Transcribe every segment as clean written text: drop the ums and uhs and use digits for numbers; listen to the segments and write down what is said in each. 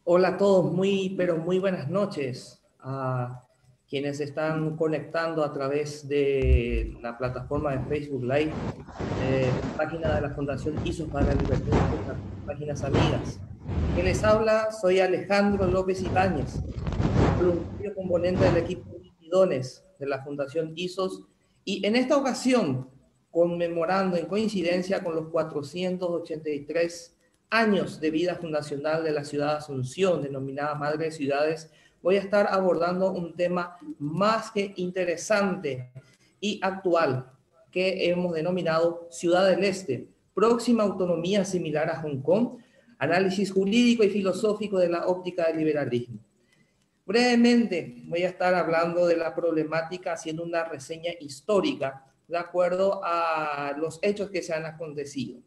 Hola a todos, pero muy buenas noches a quienes están conectando a través de la plataforma de Facebook Live, la página de la Fundación ISOS para la Libertad y las páginas amigas. Quien les habla, soy Alejandro López Ibáñez, voluntario componente del equipo Midones de la Fundación ISOS, y en esta ocasión, conmemorando en coincidencia con los 483 años de vida fundacional de la ciudad de Asunción, denominada Madre de Ciudades, voy a estar abordando un tema más que interesante y actual que hemos denominado Ciudad del Este, próxima autonomía similar a Hong Kong, análisis jurídico y filosófico de la óptica del liberalismo. Brevemente voy a estar hablando de la problemática haciendo una reseña histórica de acuerdo a los hechos que se han acontecido.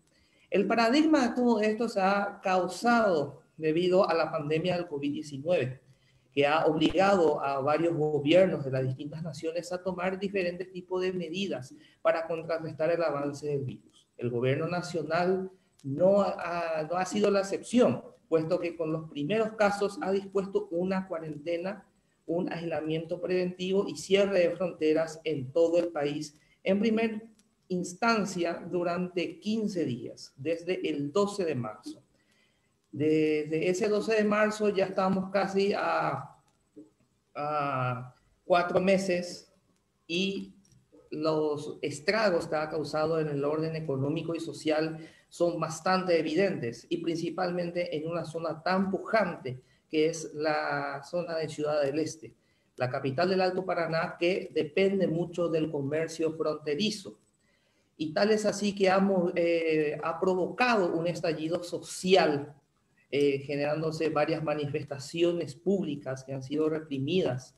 El paradigma de todo esto se ha causado debido a la pandemia del COVID-19, que ha obligado a varios gobiernos de las distintas naciones a tomar diferentes tipos de medidas para contrarrestar el avance del virus. El gobierno nacional no ha sido la excepción, puesto que con los primeros casos ha dispuesto una cuarentena, un aislamiento preventivo y cierre de fronteras en todo el país, en primera instancia durante 15 días, desde el 12 de marzo. Desde ese 12 de marzo ya estamos casi a 4 meses y los estragos que ha causado en el orden económico y social son bastante evidentes, y principalmente en una zona tan pujante que es la zona de Ciudad del Este, la capital del Alto Paraná, que depende mucho del comercio fronterizo. Y tal es así que ha provocado un estallido social, generándose varias manifestaciones públicas que han sido reprimidas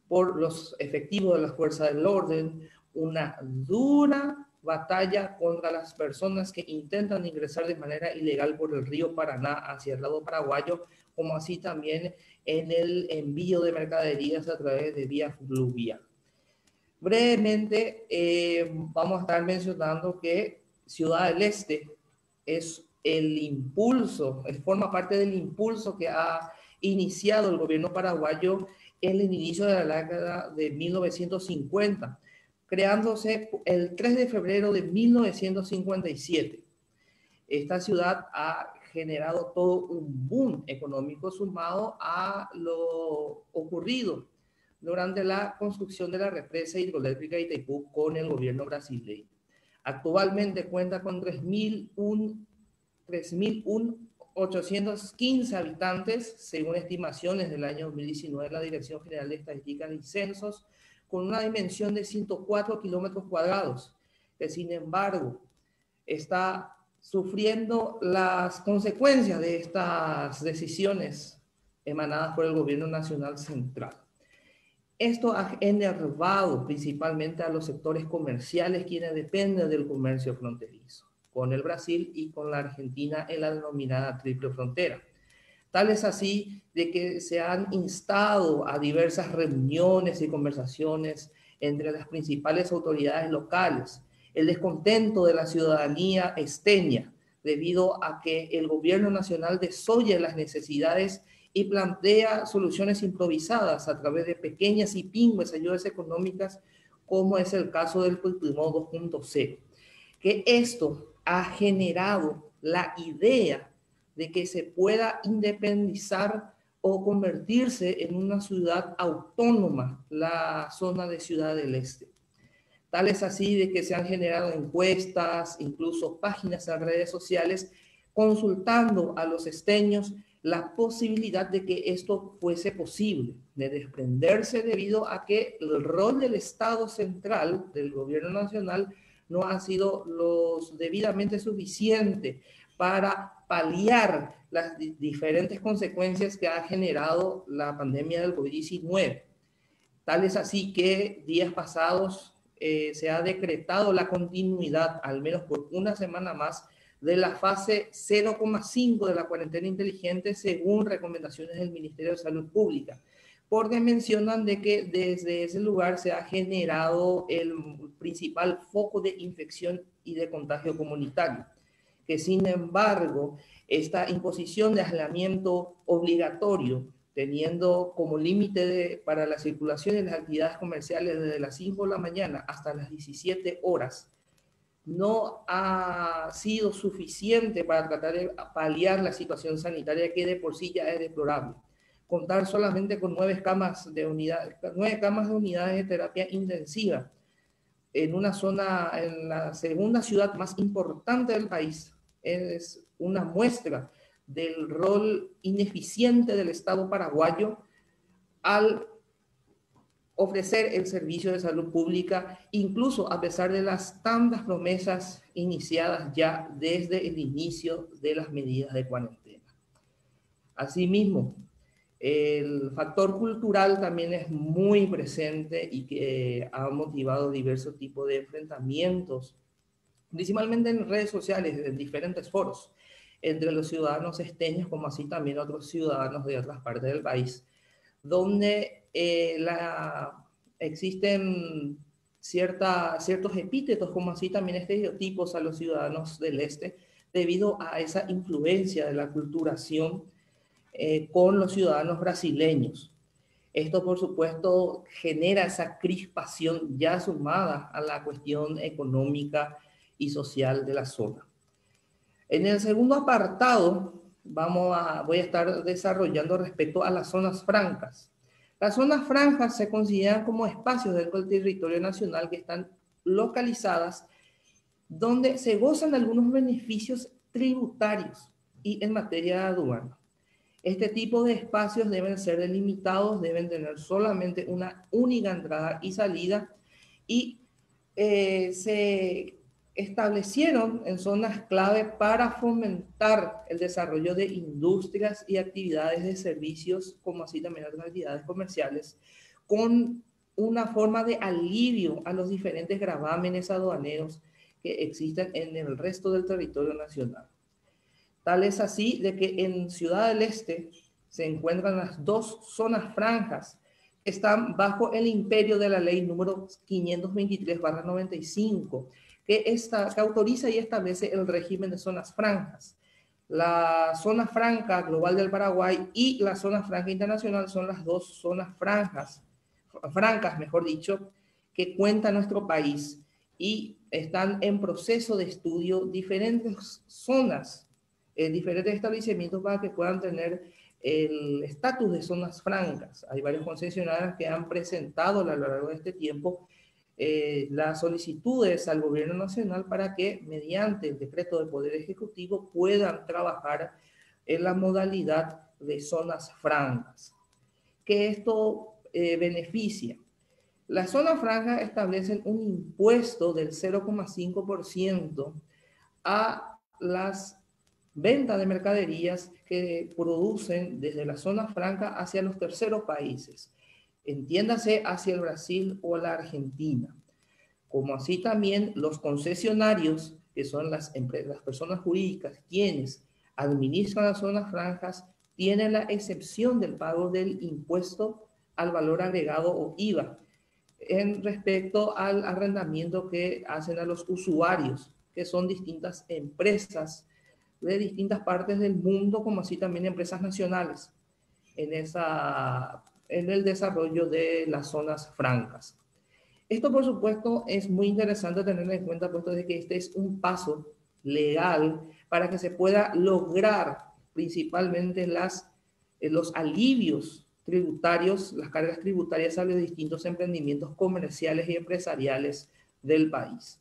por los efectivos de las fuerzas del orden, una dura batalla contra las personas que intentan ingresar de manera ilegal por el río Paraná hacia el lado paraguayo, como así también en el envío de mercaderías a través de vía fluvial. Brevemente, vamos a estar mencionando que Ciudad del Este es el impulso, forma parte del impulso que ha iniciado el gobierno paraguayo en el inicio de la década de 1950, creándose el 3 de febrero de 1957. Esta ciudad ha generado todo un boom económico sumado a lo ocurrido durante la construcción de la represa hidroeléctrica de Itaipú con el gobierno brasileño. Actualmente cuenta con 3.815 habitantes, según estimaciones del año 2019 de la Dirección General de Estadística y Censos, con una dimensión de 104 kilómetros cuadrados, que sin embargo está sufriendo las consecuencias de estas decisiones emanadas por el gobierno nacional central. Esto ha enervado principalmente a los sectores comerciales, quienes dependen del comercio fronterizo, con el Brasil y con la Argentina en la denominada triple frontera. Tal es así de que se han instado a diversas reuniones y conversaciones entre las principales autoridades locales. El descontento de la ciudadanía esteña, debido a que el gobierno nacional desoye las necesidades y plantea soluciones improvisadas a través de pequeñas y pingües ayudas económicas, como es el caso del Putumayo 2.0, que esto ha generado la idea de que se pueda independizar o convertirse en una ciudad autónoma la zona de Ciudad del Este. Tal es así de que se han generado encuestas, incluso páginas en redes sociales, consultando a los esteños la posibilidad de que esto fuese posible, de desprenderse debido a que el rol del Estado central, del gobierno nacional, no ha sido lo debidamente suficiente para paliar las diferentes consecuencias que ha generado la pandemia del COVID-19. Tal es así que días pasados se ha decretado la continuidad, al menos por una semana más, de la fase 0,5 de la cuarentena inteligente según recomendaciones del Ministerio de Salud Pública, porque mencionan de que desde ese lugar se ha generado el principal foco de infección y de contagio comunitario, que sin embargo esta imposición de aislamiento obligatorio, teniendo como límite para la circulación y las actividades comerciales desde las 5 de la mañana hasta las 17 horas, no ha sido suficiente para tratar de paliar la situación sanitaria que de por sí ya es deplorable. Contar solamente con 9 camas de unidades de terapia intensiva en una zona, en la segunda ciudad más importante del país, es una muestra del rol ineficiente del Estado paraguayo al ofrecer el servicio de salud pública, incluso a pesar de las tantas promesas iniciadas ya desde el inicio de las medidas de cuarentena. Asimismo, el factor cultural también es muy presente y que ha motivado diversos tipos de enfrentamientos, principalmente en redes sociales, en diferentes foros, entre los ciudadanos esteños como así también otros ciudadanos de otras partes del país, donde existen ciertos epítetos, como así también estereotipos a los ciudadanos del este, debido a esa influencia de la culturación con los ciudadanos brasileños. Esto, por supuesto, genera esa crispación ya sumada a la cuestión económica y social de la zona. En el segundo apartado, voy a estar desarrollando respecto a las zonas francas. Las zonas franjas se consideran como espacios del territorio nacional que están localizadas donde se gozan de algunos beneficios tributarios y en materia de aduana. Este tipo de espacios deben ser delimitados, deben tener solamente una única entrada y salida y se establecieron en zonas clave para fomentar el desarrollo de industrias y actividades de servicios, como así también otras actividades comerciales, con una forma de alivio a los diferentes gravámenes aduaneros que existen en el resto del territorio nacional. Tal es así de que en Ciudad del Este se encuentran las 2 zonas franjas que están bajo el imperio de la ley número 523/95, que autoriza y establece el régimen de zonas franjas. La zona franca global del Paraguay y la zona franca internacional son las 2 zonas francas, mejor dicho, que cuenta nuestro país y están en proceso de estudio diferentes zonas, diferentes establecimientos para que puedan tener el estatus de zonas francas. Hay varios concesionarios que han presentado a lo largo de este tiempo las solicitudes al gobierno nacional para que mediante el decreto del Poder Ejecutivo puedan trabajar en la modalidad de zonas francas. ¿Qué esto beneficia? Las zonas franjas establecen un impuesto del 0,5% a las ventas de mercaderías que producen desde la zona franca hacia los terceros países, entiéndase hacia el Brasil o la Argentina, como así también los concesionarios, que son las personas jurídicas quienes administran las zonas franjas, tienen la excepción del pago del impuesto al valor agregado o IVA en respecto al arrendamiento que hacen a los usuarios, que son distintas empresas de distintas partes del mundo, como así también empresas nacionales, en el desarrollo de las zonas francas. Esto, por supuesto, es muy interesante tener en cuenta, puesto de que este es un paso legal para que se pueda lograr principalmente los alivios tributarios, las cargas tributarias a los distintos emprendimientos comerciales y empresariales del país.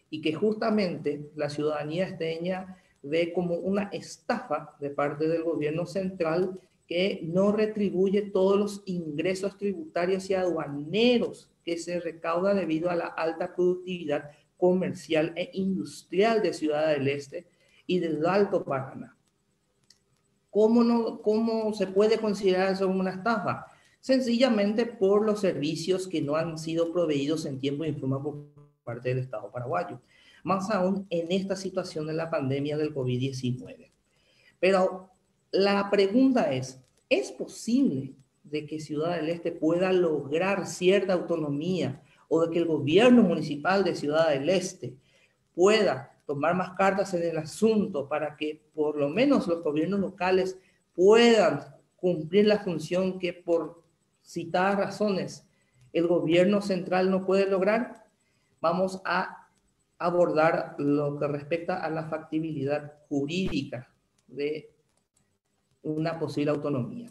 Y que justamente la ciudadanía esteña ve como una estafa de parte del gobierno central que no retribuye todos los ingresos tributarios y aduaneros que se recauda debido a la alta productividad comercial e industrial de Ciudad del Este y del Alto Paraná. ¿Cómo se puede considerar eso como una estafa? Sencillamente por los servicios que no han sido proveídos en tiempo y forma por parte del Estado paraguayo, más aún en esta situación de la pandemia del COVID-19. Pero la pregunta ¿es posible de que Ciudad del Este pueda lograr cierta autonomía o de que el gobierno municipal de Ciudad del Este pueda tomar más cartas en el asunto para que por lo menos los gobiernos locales puedan cumplir la función que por citadas razones el gobierno central no puede lograr, vamos a abordar lo que respecta a la factibilidad jurídica de una posible autonomía.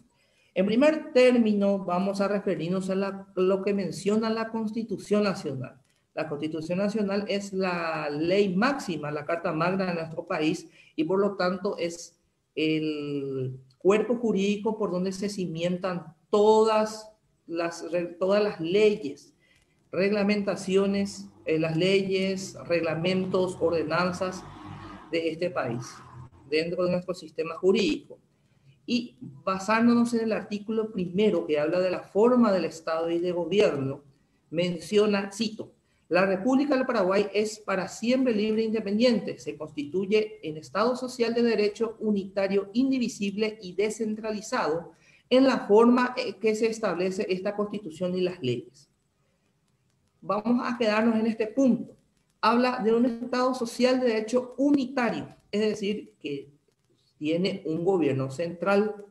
En primer término, vamos a referirnos a lo que menciona la Constitución Nacional. La Constitución Nacional es la ley máxima, la Carta Magna de nuestro país, y por lo tanto es el cuerpo jurídico por donde se cimientan todas las leyes, reglamentaciones, las leyes, reglamentos, ordenanzas de este país, dentro de nuestro sistema jurídico. Y basándonos en el artículo primero que habla de la forma del Estado y de gobierno, menciona, cito, la República del Paraguay es para siempre libre e independiente, se constituye en Estado social de derecho unitario, indivisible y descentralizado en la forma que se establece esta Constitución y las leyes. Vamos a quedarnos en este punto. Habla de un Estado social de derecho unitario, es decir, que tiene un gobierno central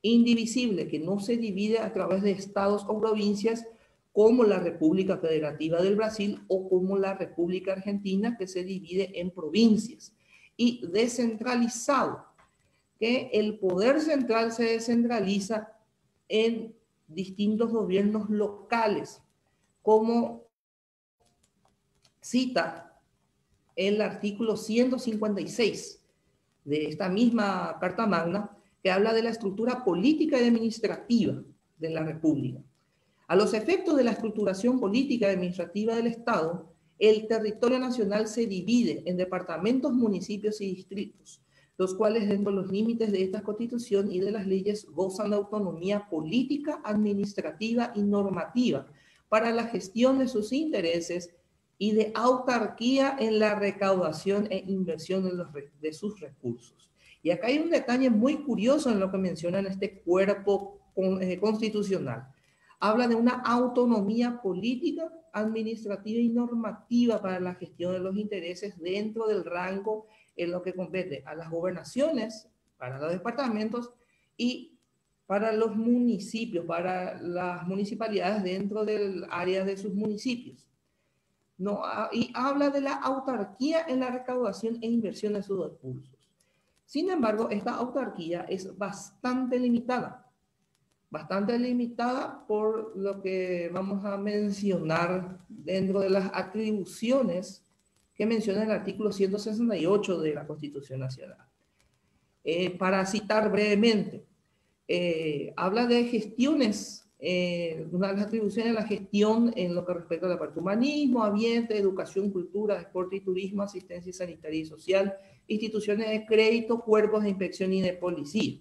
indivisible que no se divide a través de estados o provincias como la República Federativa del Brasil o como la República Argentina, que se divide en provincias, y descentralizado, que el poder central se descentraliza en distintos gobiernos locales, como cita el artículo 156 de esta misma Carta Magna, que habla de la estructura política y administrativa de la República. A los efectos de la estructuración política y administrativa del Estado, el territorio nacional se divide en departamentos, municipios y distritos, los cuales dentro de los límites de esta Constitución y de las leyes gozan de autonomía política, administrativa y normativa para la gestión de sus intereses y de autarquía en la recaudación e inversión de sus recursos. Y acá hay un detalle muy curioso en lo que mencionan este cuerpo constitucional. Habla de una autonomía política, administrativa y normativa para la gestión de los intereses dentro del rango en lo que compete a las gobernaciones, para los departamentos y para los municipios, para las municipalidades dentro del área de sus municipios. No, y habla de la autarquía en la recaudación e inversión de sus recursos. Sin embargo, esta autarquía es bastante limitada por lo que vamos a mencionar dentro de las atribuciones que menciona el artículo 168 de la Constitución Nacional. Para citar brevemente, habla de gestiones. Una de las atribuciones es la gestión en lo que respecta a la parte humanismo, ambiente, educación, cultura, deporte y turismo, asistencia sanitaria y social, instituciones de crédito, cuerpos de inspección y de policía,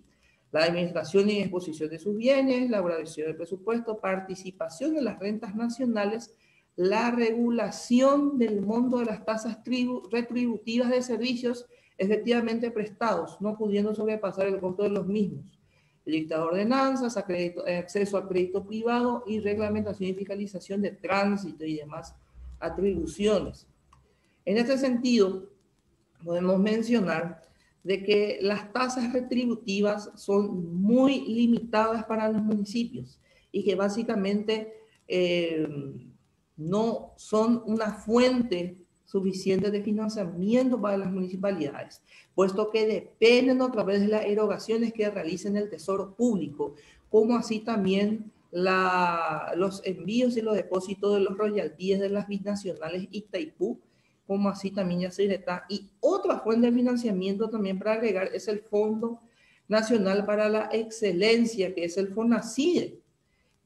la administración y disposición de sus bienes, la elaboración del presupuesto, participación en las rentas nacionales, la regulación del monto de las tasas retributivas de servicios efectivamente prestados, no pudiendo sobrepasar el costo de los mismos, el dictado de ordenanzas, acceso a crédito privado y reglamentación y fiscalización de tránsito y demás atribuciones. En este sentido, podemos mencionar de que las tasas retributivas son muy limitadas para los municipios y que básicamente no son una fuente suficiente de financiamiento para las municipalidades, puesto que dependen a través de las erogaciones que realicen el Tesoro Público, como así también los envíos y los depósitos de los royalties de las binacionales Itaipú, como así también Yacyretá. Y otra fuente de financiamiento también para agregar es el Fondo Nacional para la Excelencia, que es el FONACIDE,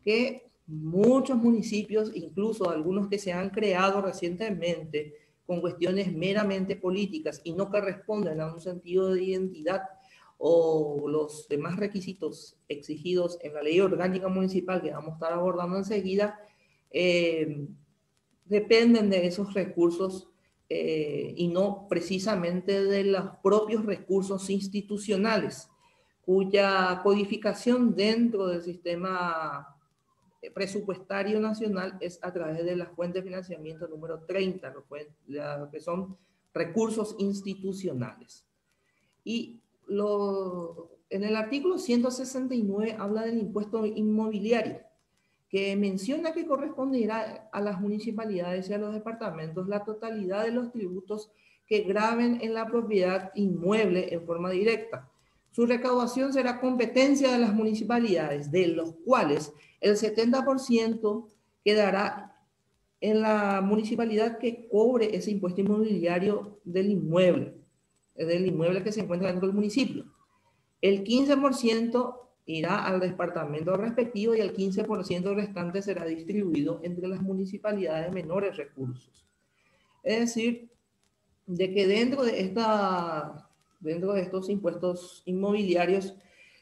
que muchos municipios, incluso algunos que se han creado recientemente, con cuestiones meramente políticas y no que responden a un sentido de identidad o los demás requisitos exigidos en la ley orgánica municipal que vamos a estar abordando enseguida, dependen de esos recursos y no precisamente de los propios recursos institucionales, cuya codificación dentro del sistema presupuestario nacional es a través de la fuente de financiamiento número 30, lo que son recursos institucionales. Y en el artículo 169 habla del impuesto inmobiliario, que menciona que corresponderá a las municipalidades y a los departamentos la totalidad de los tributos que graven en la propiedad inmueble en forma directa. Su recaudación será competencia de las municipalidades, de los cuales el 70% quedará en la municipalidad que cobre ese impuesto inmobiliario del inmueble que se encuentra dentro del municipio. El 15% irá al departamento respectivo y el 15% restante será distribuido entre las municipalidades de menores recursos. Es decir, de que dentro de estos impuestos inmobiliarios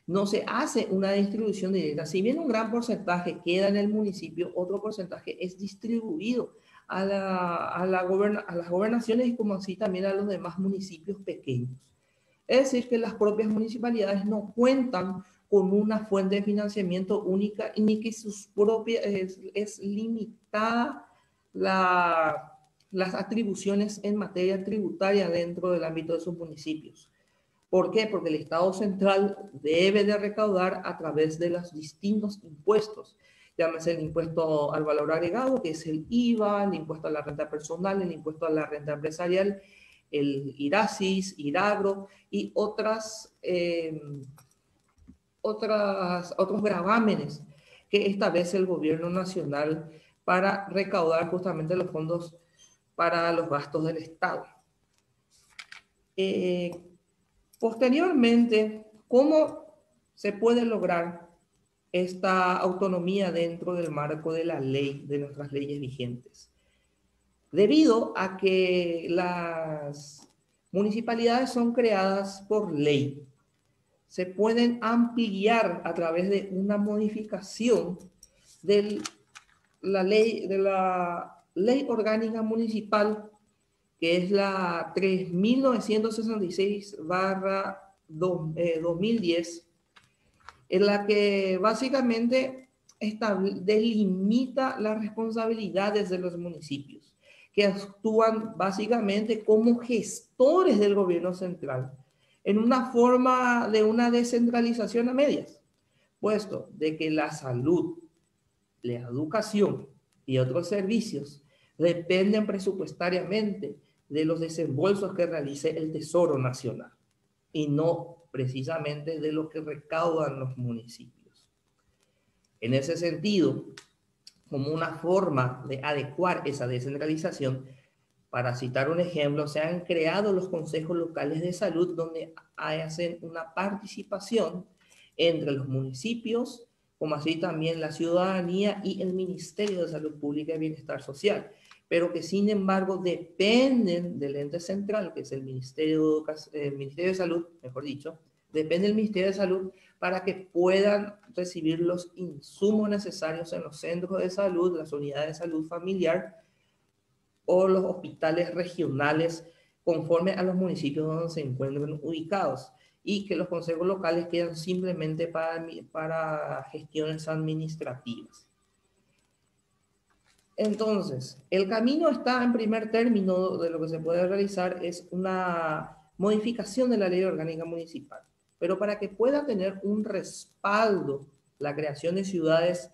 no se hace una distribución directa. Si bien un gran porcentaje queda en el municipio, otro porcentaje es distribuido a las gobernaciones y como así también a los demás municipios pequeños. Es decir, que las propias municipalidades no cuentan con una fuente de financiamiento única ni que es limitada las atribuciones en materia tributaria dentro del ámbito de sus municipios. ¿Por qué? Porque el Estado central debe de recaudar a través de los distintos impuestos. Llámese el impuesto al valor agregado, que es el IVA, el impuesto a la renta personal, el impuesto a la renta empresarial, el IRASIS, IRAGRO y otros gravámenes que establece el gobierno nacional para recaudar justamente los fondos para los gastos del Estado. Posteriormente, ¿cómo se puede lograr esta autonomía dentro del marco de la ley, de nuestras leyes vigentes? Debido a que las municipalidades son creadas por ley, se pueden ampliar a través de una modificación de la ley orgánica municipal, que es la 3966/2010, en la que básicamente delimita las responsabilidades de los municipios, que actúan básicamente como gestores del gobierno central, en una forma de una descentralización a medias, puesto de que la salud, la educación y otros servicios dependen presupuestariamente de los desembolsos que realice el Tesoro Nacional y no precisamente de lo que recaudan los municipios. En ese sentido, como una forma de adecuar esa descentralización, para citar un ejemplo, se han creado los consejos locales de salud donde hacen una participación entre los municipios, como así también la ciudadanía y el Ministerio de Salud Pública y Bienestar Social, pero que sin embargo dependen del ente central, que es el Ministerio de Salud, mejor dicho, depende del Ministerio de Salud para que puedan recibir los insumos necesarios en los centros de salud, las unidades de salud familiar o los hospitales regionales conforme a los municipios donde se encuentren ubicados, y que los consejos locales quedan simplemente para gestiones administrativas. Entonces, el camino está en primer término de lo que se puede realizar es una modificación de la ley orgánica municipal, pero para que pueda tener un respaldo la creación de ciudades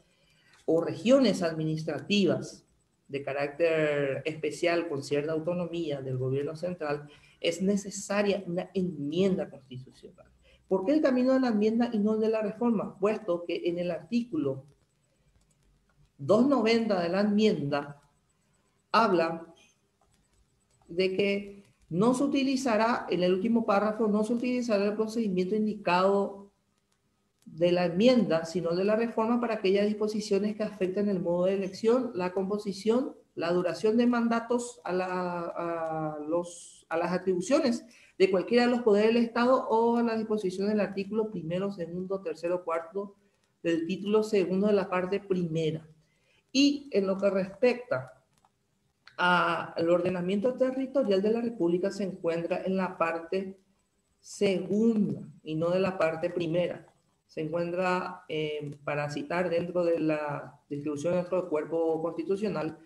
o regiones administrativas de carácter especial con cierta autonomía del gobierno central, es necesaria una enmienda constitucional. ¿Por qué el camino de la enmienda y no el de la reforma? Puesto que en el artículo 290 de la enmienda habla de que no se utilizará, en el último párrafo, no se utilizará el procedimiento indicado de la enmienda, sino de la reforma para aquellas disposiciones que afecten el modo de elección, la composición, la duración de mandatos a las atribuciones de cualquiera de los poderes del Estado o a las disposiciones del artículo primero, segundo, tercero, cuarto del título segundo de la parte primera. Y en lo que respecta al ordenamiento territorial de la República se encuentra en la parte segunda y no de la parte primera. Se encuentra, para citar dentro de la distribución de nuestro cuerpo constitucional,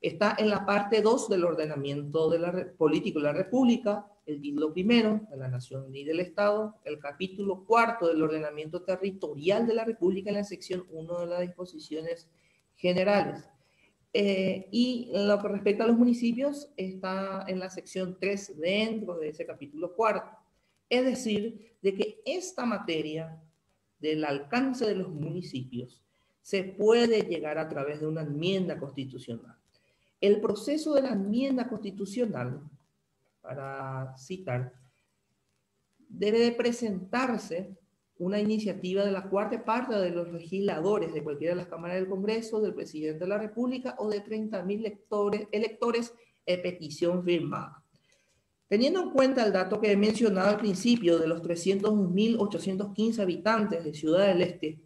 Está en la parte 2 del ordenamiento político de la República, el título primero de la Nación y del Estado, el capítulo 4 del ordenamiento territorial de la República en la sección 1 de las disposiciones generales. Y en lo que respecta a los municipios, está en la sección 3 dentro de ese capítulo 4. Es decir, de que esta materia del alcance de los municipios se puede llegar a través de una enmienda constitucional. El proceso de la enmienda constitucional, para citar, debe de presentarse una iniciativa de la cuarta parte de los legisladores de cualquiera de las cámaras del Congreso, del presidente de la República o de 30.000 electores de petición firmada. Teniendo en cuenta el dato que he mencionado al principio de los 302.815 habitantes de Ciudad del Este,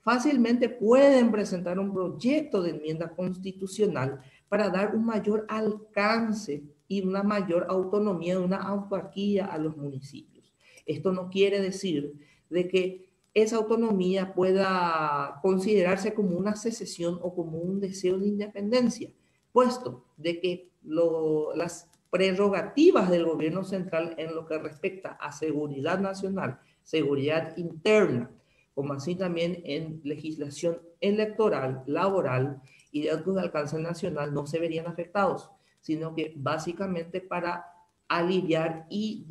fácilmente pueden presentar un proyecto de enmienda constitucional para dar un mayor alcance y una mayor autonomía, una autarquía a los municipios. Esto no quiere decir de que esa autonomía pueda considerarse como una secesión o como un deseo de independencia, puesto de que las prerrogativas del gobierno central en lo que respecta a seguridad nacional, seguridad interna, como así también en legislación electoral, laboral y de alto alcance nacional no se verían afectados, sino que básicamente para aliviar y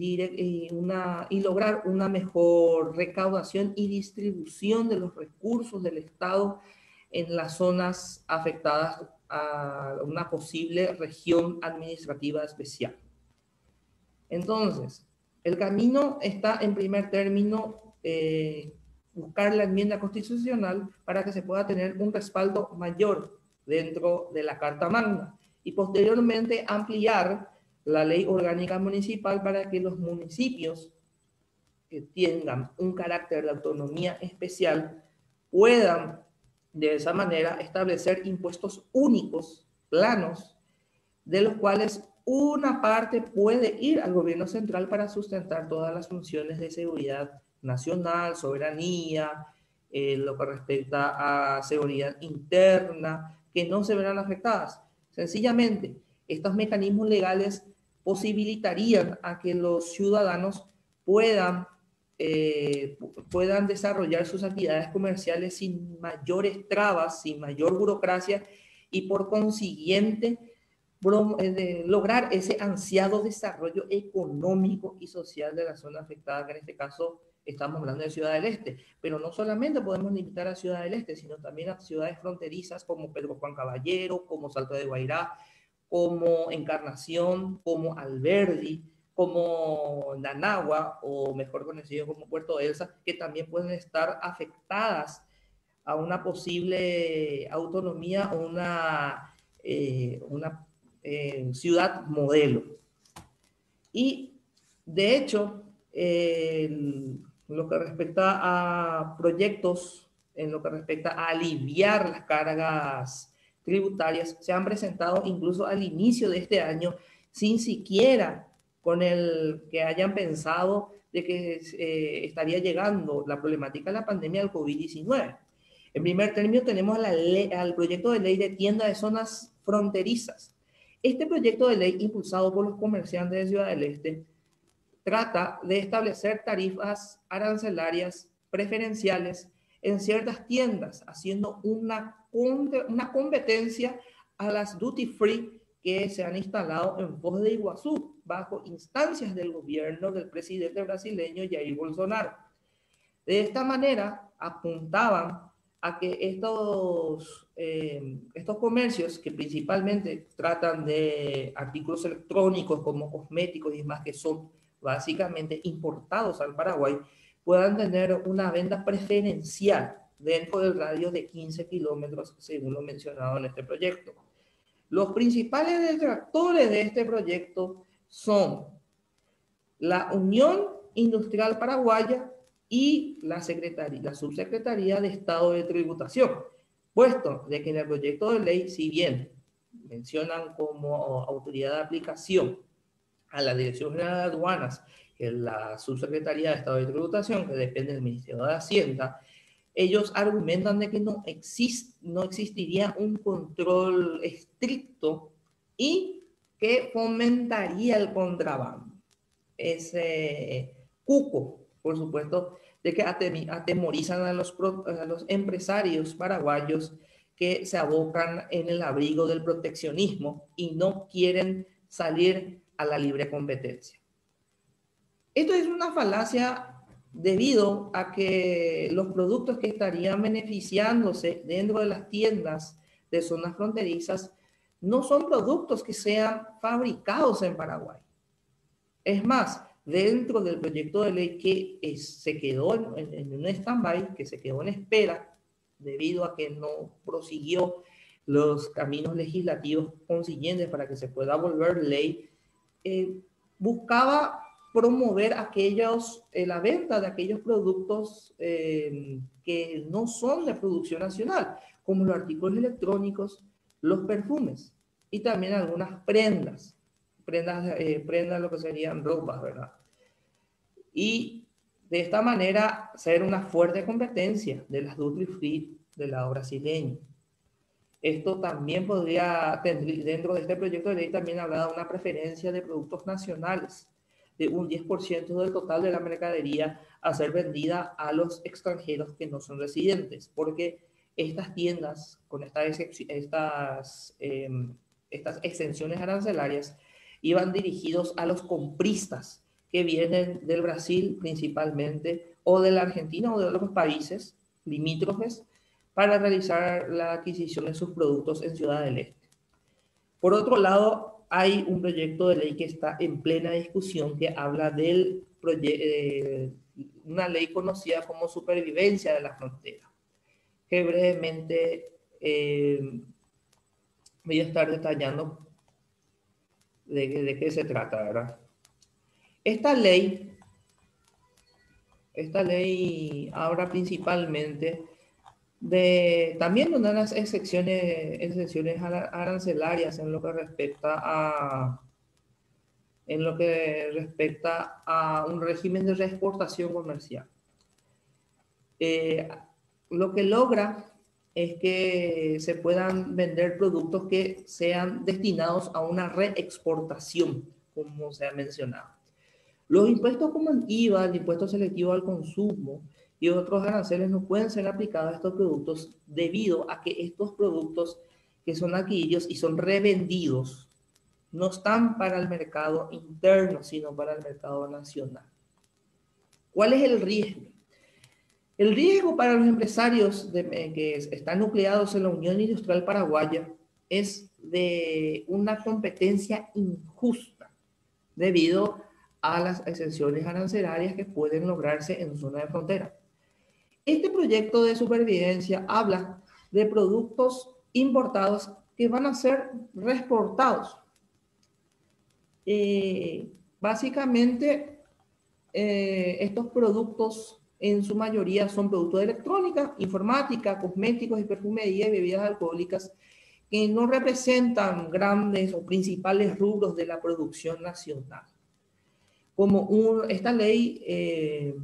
lograr una mejor recaudación y distribución de los recursos del Estado en las zonas afectadas a una posible región administrativa especial. Entonces, el camino está en primer término buscar la enmienda constitucional para que se pueda tener un respaldo mayor dentro de la Carta Magna y posteriormente ampliar la ley orgánica municipal para que los municipios que tengan un carácter de autonomía especial puedan de esa manera establecer impuestos únicos, planos, de los cuales una parte puede ir al gobierno central para sustentar todas las funciones de seguridad nacional, soberanía, lo que respecta a seguridad interna, que no se verán afectadas. Sencillamente, estos mecanismos legales posibilitarían a que los ciudadanos puedan desarrollar sus actividades comerciales sin mayores trabas, sin mayor burocracia y por consiguiente lograr ese ansiado desarrollo económico y social de la zona afectada, que en este caso estamos hablando de Ciudad del Este, pero no solamente podemos limitar a Ciudad del Este, sino también a ciudades fronterizas como Pedro Juan Caballero, como Salto de Guairá, como Encarnación, como Alberdi, como Nanagua, o mejor conocido como Puerto Elsa, que también pueden estar afectadas a una posible autonomía o una ciudad modelo. Y de hecho, lo que respecta a proyectos, en lo que respecta a aliviar las cargas tributarias, se han presentado incluso al inicio de este año, sin siquiera con el que hayan pensado de que estaría llegando la problemática de la pandemia del COVID-19. En primer término tenemos al proyecto de ley de tienda de zonas fronterizas. Este proyecto de ley, impulsado por los comerciantes de Ciudad del Este, trata de establecer tarifas arancelarias preferenciales en ciertas tiendas, haciendo una competencia a las duty free que se han instalado en Foz de Iguazú, bajo instancias del gobierno del presidente brasileño Jair Bolsonaro. De esta manera, apuntaban a que estos comercios, que principalmente tratan de artículos electrónicos como cosméticos y demás, que son básicamente importados al Paraguay, puedan tener una venta preferencial dentro del radio de 15 kilómetros, según lo mencionado en este proyecto. Los principales detractores de este proyecto son la Unión Industrial Paraguaya y la Subsecretaría de Estado de Tributación, puesto de que en el proyecto de ley, si bien mencionan como autoridad de aplicación a la Dirección General de Aduanas, que es la Subsecretaría de Estado de Tributación, que depende del Ministerio de Hacienda, ellos argumentan de que no existiría un control estricto y que fomentaría el contrabando. Ese cuco, por supuesto, de que atemorizan a los empresarios paraguayos que se abocan en el abrigo del proteccionismo y no quieren salir a la libre competencia. Esto es una falacia debido a que los productos que estarían beneficiándose dentro de las tiendas de zonas fronterizas no son productos que sean fabricados en Paraguay. Es más, dentro del proyecto de ley que se quedó en un stand-by, que se quedó en espera debido a que no prosiguió los caminos legislativos consiguientes para que se pueda volver ley, buscaba promover la venta de aquellos productos que no son de producción nacional, como los artículos electrónicos, los perfumes y también algunas prendas lo que serían ropas, ¿verdad? Y de esta manera ser una fuerte competencia de las duty free del lado brasileño. Esto también podría, dentro de este proyecto de ley, también hablar de una preferencia de productos nacionales, de un 10% del total de la mercadería a ser vendida a los extranjeros que no son residentes, porque estas tiendas con estas exenciones arancelarias iban dirigidos a los compristas que vienen del Brasil principalmente, o de la Argentina o de otros países limítrofes, para realizar la adquisición de sus productos en Ciudad del Este. Por otro lado, hay un proyecto de ley que está en plena discusión que habla de una ley conocida como supervivencia de la frontera, que brevemente voy a estar detallando de qué se trata, ¿verdad? Esta ley habla principalmente también de unas excepciones arancelarias en lo que respecta a un régimen de reexportación comercial. Lo que logra es que se puedan vender productos que sean destinados a una reexportación, como se ha mencionado. Los impuestos como el IVA, el impuesto selectivo al consumo y otros aranceles no pueden ser aplicados a estos productos debido a que estos productos que son adquiridos y son revendidos no están para el mercado interno, sino para el mercado nacional. ¿Cuál es el riesgo? El riesgo para los empresarios que están nucleados en la Unión Industrial Paraguaya es de una competencia injusta debido a las exenciones arancelarias que pueden lograrse en zona de frontera. Este proyecto de supervivencia habla de productos importados que van a ser reexportados. Básicamente, estos productos en su mayoría son productos de electrónica, informática, cosméticos y perfumería y bebidas alcohólicas que no representan grandes o principales rubros de la producción nacional. Esta ley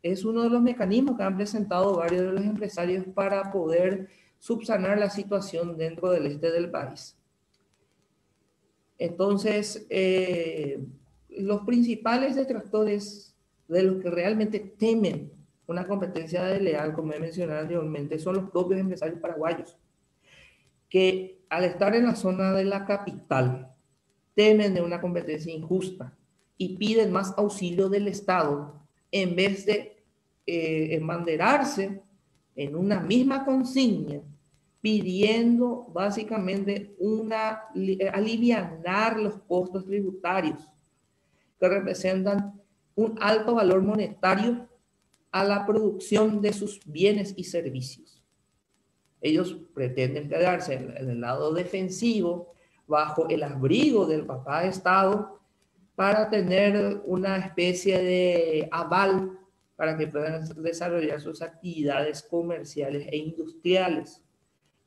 es uno de los mecanismos que han presentado varios de los empresarios para poder subsanar la situación dentro del este del país. Entonces, los principales detractores de los que realmente temen una competencia desleal, como he mencionado anteriormente, son los propios empresarios paraguayos, que al estar en la zona de la capital, temen de una competencia injusta y piden más auxilio del Estado en vez de embanderarse en una misma consigna, pidiendo básicamente alivianar los costos tributarios que representan un alto valor monetario a la producción de sus bienes y servicios. Ellos pretenden quedarse en el lado defensivo, bajo el abrigo del papá Estado, para tener una especie de aval para que puedan desarrollar sus actividades comerciales e industriales,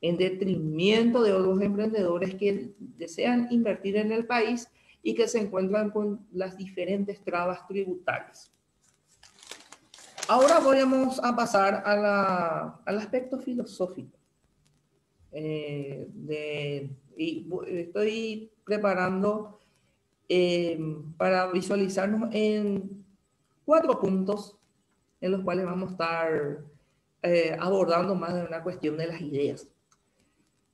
en detrimento de otros emprendedores que desean invertir en el país y que se encuentran con las diferentes trabas tributarias. Ahora vamos a pasar al aspecto filosófico. Estoy preparando para visualizarnos en 4 puntos en los cuales vamos a estar abordando más de una cuestión de las ideas.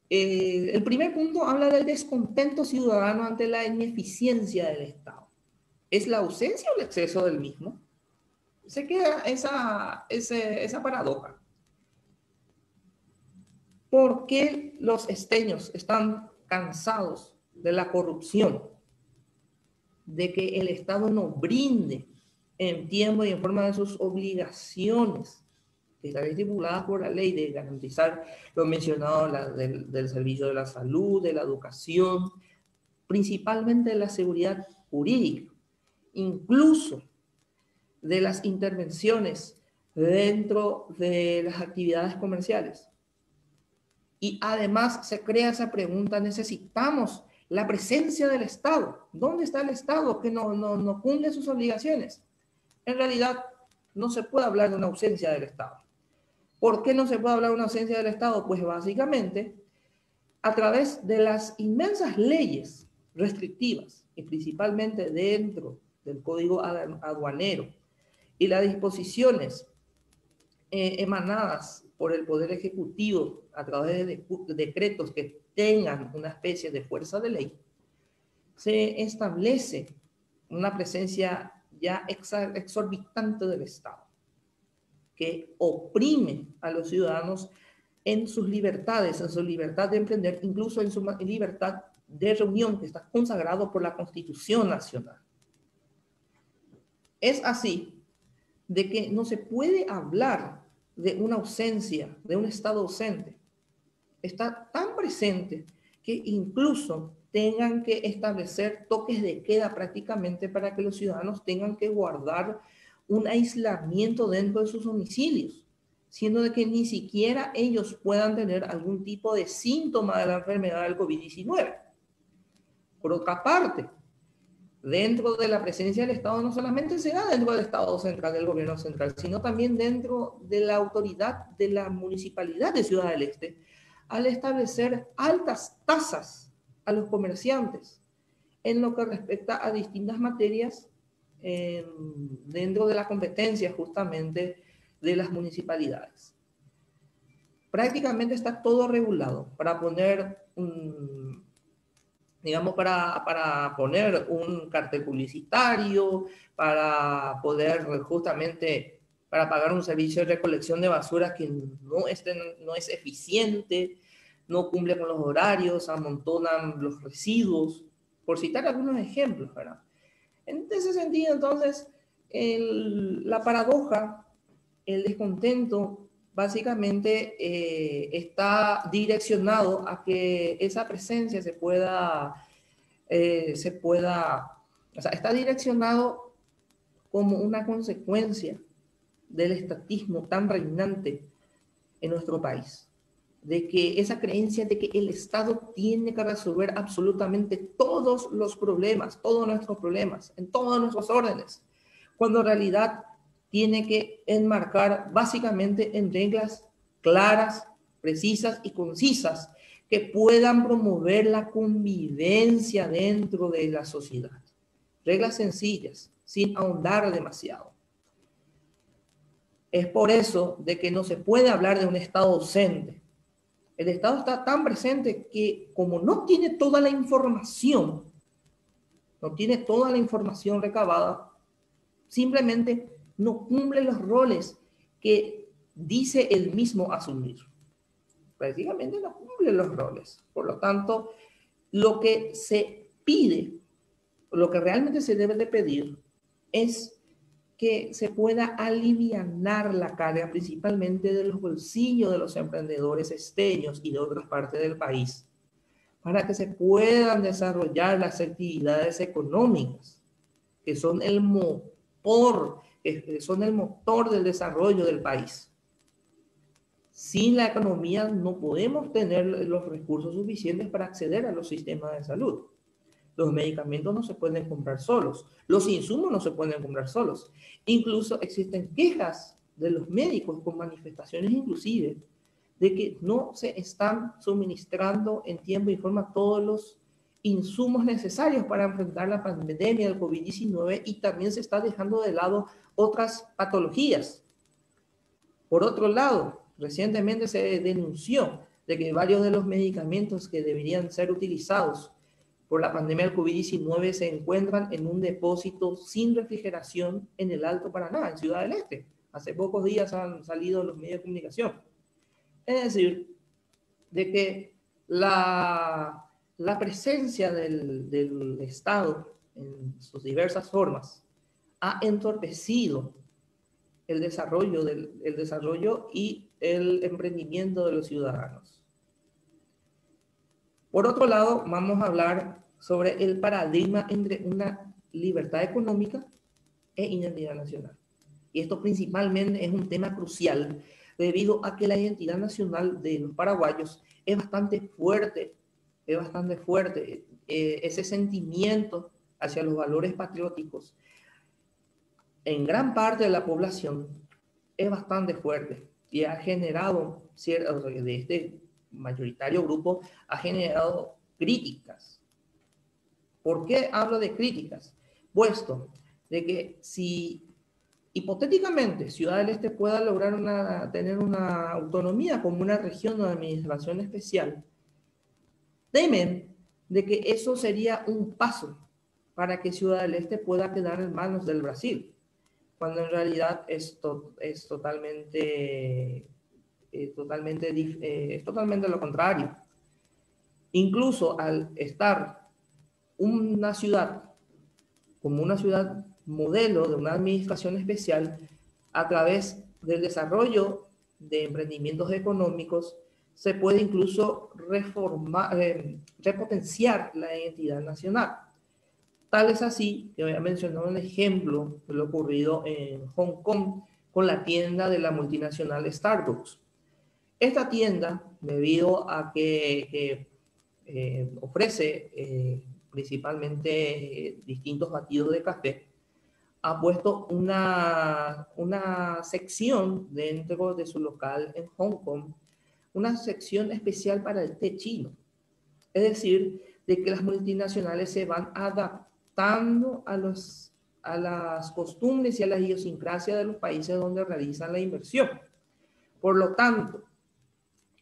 El primer punto habla del descontento ciudadano ante la ineficiencia del Estado. ¿Es la ausencia o el exceso del mismo? Se queda esa paradoja. ¿Por qué los esteños están cansados de la corrupción? De que el Estado no brinde en tiempo y en forma de sus obligaciones, que están estipuladas por la ley de garantizar lo mencionado del servicio de la salud, de la educación, principalmente de la seguridad jurídica, incluso de las intervenciones dentro de las actividades comerciales. Y además se crea esa pregunta, necesitamos la presencia del Estado. ¿Dónde está el Estado que no cumple sus obligaciones? En realidad, no se puede hablar de una ausencia del Estado. ¿Por qué no se puede hablar de una ausencia del Estado? Pues básicamente a través de las inmensas leyes restrictivas, y principalmente dentro del Código Aduanero, y las disposiciones emanadas por el Poder Ejecutivo a través de decretos que tengan una especie de fuerza de ley, se establece una presencia ya exorbitante del Estado, que oprime a los ciudadanos en sus libertades, en su libertad de emprender, incluso en su libertad de reunión, que está consagrado por la Constitución Nacional. Es así de que no se puede hablar de una ausencia, de un Estado ausente. Está tan presente que incluso tengan que establecer toques de queda prácticamente para que los ciudadanos tengan que guardar un aislamiento dentro de sus domicilios, siendo de que ni siquiera ellos puedan tener algún tipo de síntoma de la enfermedad del COVID-19. Por otra parte, dentro de la presencia del Estado no solamente se da dentro del Estado central, del gobierno central, sino también dentro de la autoridad de la Municipalidad de Ciudad del Este, al establecer altas tasas a los comerciantes en lo que respecta a distintas materias dentro de la competencia justamente de las municipalidades. Prácticamente está todo regulado para poner digamos, para poner un cartel publicitario, para poder justamente, para pagar un servicio de recolección de basura que no es eficiente, no cumple con los horarios, amontonan los residuos, por citar algunos ejemplos, ¿verdad? En ese sentido, entonces, la paradoja, el descontento, básicamente está direccionado a que esa presencia o sea, está direccionado como una consecuencia del estatismo tan reinante en nuestro país, de que esa creencia de que el Estado tiene que resolver absolutamente todos los problemas, todos nuestros problemas, en todos nuestros órdenes, cuando en realidad tiene que enmarcar básicamente en reglas claras, precisas y concisas que puedan promover la convivencia dentro de la sociedad. Reglas sencillas, sin ahondar demasiado. Es por eso de que no se puede hablar de un Estado ausente. El Estado está tan presente que como no tiene toda la información, recabada, simplemente no cumple los roles que dice él mismo asumir. Prácticamente no cumple los roles. Por lo tanto, lo que se pide, lo que realmente se debe de pedir, es que se pueda alivianar la carga principalmente de los bolsillos de los emprendedores esteños y de otras partes del país, para que se puedan desarrollar las actividades económicas, que son el motor del desarrollo del país. Sin la economía no podemos tener los recursos suficientes para acceder a los sistemas de salud. Los medicamentos no se pueden comprar solos. Los insumos no se pueden comprar solos. Incluso existen quejas de los médicos con manifestaciones inclusive de que no se están suministrando en tiempo y forma todos los insumos necesarios para enfrentar la pandemia del COVID-19 y también se está dejando de lado otras patologías. Por otro lado, recientemente se denunció de que varios de los medicamentos que deberían ser utilizados por la pandemia del COVID-19 se encuentran en un depósito sin refrigeración en el Alto Paraná, en Ciudad del Este. Hace pocos días han salido los medios de comunicación. Es decir, de que la presencia del Estado en sus diversas formas ha entorpecido el desarrollo y el emprendimiento de los ciudadanos. Por otro lado, vamos a hablar sobre el paradigma entre una libertad económica e identidad nacional. Y esto principalmente es un tema crucial debido a que la identidad nacional de los paraguayos es bastante fuerte, ese sentimiento hacia los valores patrióticos en gran parte de la población es bastante fuerte y ha generado, de este mayoritario grupo, ha generado críticas. ¿Por qué hablo de críticas? Puesto de que si hipotéticamente Ciudad del Este pueda lograr tener una autonomía como una región de administración especial, temen de que eso sería un paso para que Ciudad del Este pueda quedar en manos del Brasil, cuando en realidad es totalmente lo contrario. Incluso al estar una ciudad como una ciudad modelo de una administración especial, a través del desarrollo de emprendimientos económicos, se puede incluso repotenciar la identidad nacional. Tal es así que voy a mencionar un ejemplo de lo ocurrido en Hong Kong con la tienda de la multinacional Starbucks. Esta tienda, debido a que ofrece principalmente distintos batidos de café, ha puesto una sección dentro de su local en Hong Kong, una sección especial para el té chino. Es decir, de que las multinacionales se van adaptando a las costumbres y a la idiosincrasia de los países donde realizan la inversión. Por lo tanto,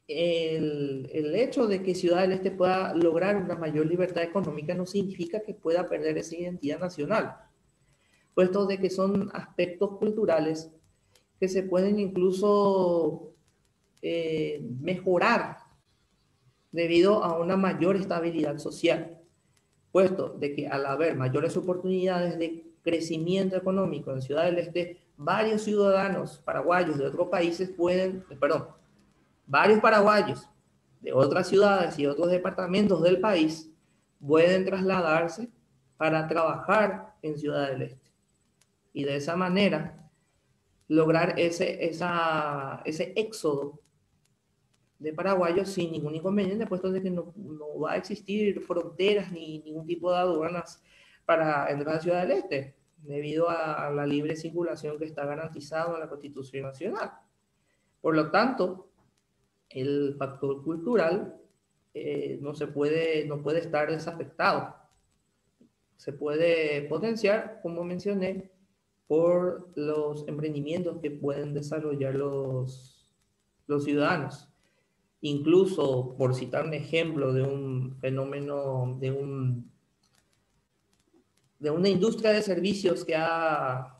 el hecho de que Ciudad del Este pueda lograr una mayor libertad económica no significa que pueda perder esa identidad nacional, puesto de que son aspectos culturales que se pueden incluso mejorar debido a una mayor estabilidad social, puesto de que al haber mayores oportunidades de crecimiento económico en Ciudad del Este, varios ciudadanos paraguayos de otros países varios paraguayos de otras ciudades y otros departamentos del país pueden trasladarse para trabajar en Ciudad del Este. Y de esa manera lograr ese éxodo de paraguayos sin ningún inconveniente, puesto de que no va a existir fronteras ni ningún tipo de aduanas para entrar a Ciudad del Este, debido a la libre circulación que está garantizado en la Constitución Nacional. Por lo tanto, el factor cultural no puede estar desafectado. Se puede potenciar, como mencioné, por los emprendimientos que pueden desarrollar los ciudadanos. Incluso, por citar un ejemplo de un fenómeno, de una industria de servicios que ha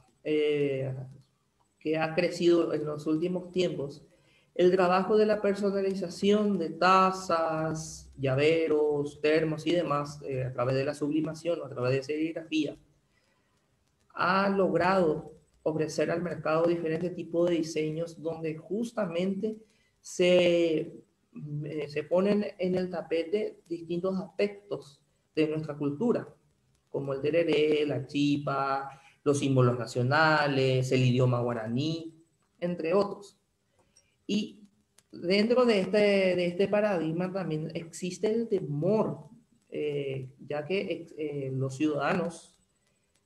crecido en los últimos tiempos, el trabajo de la personalización de tazas, llaveros, termos y demás, a través de la sublimación o a través de serigrafía, ha logrado ofrecer al mercado diferentes tipos de diseños donde justamente se ponen en el tapete distintos aspectos de nuestra cultura, como el tereré, la chipa, los símbolos nacionales, el idioma guaraní, entre otros. Y dentro de este paradigma también existe el temor, ya que los ciudadanos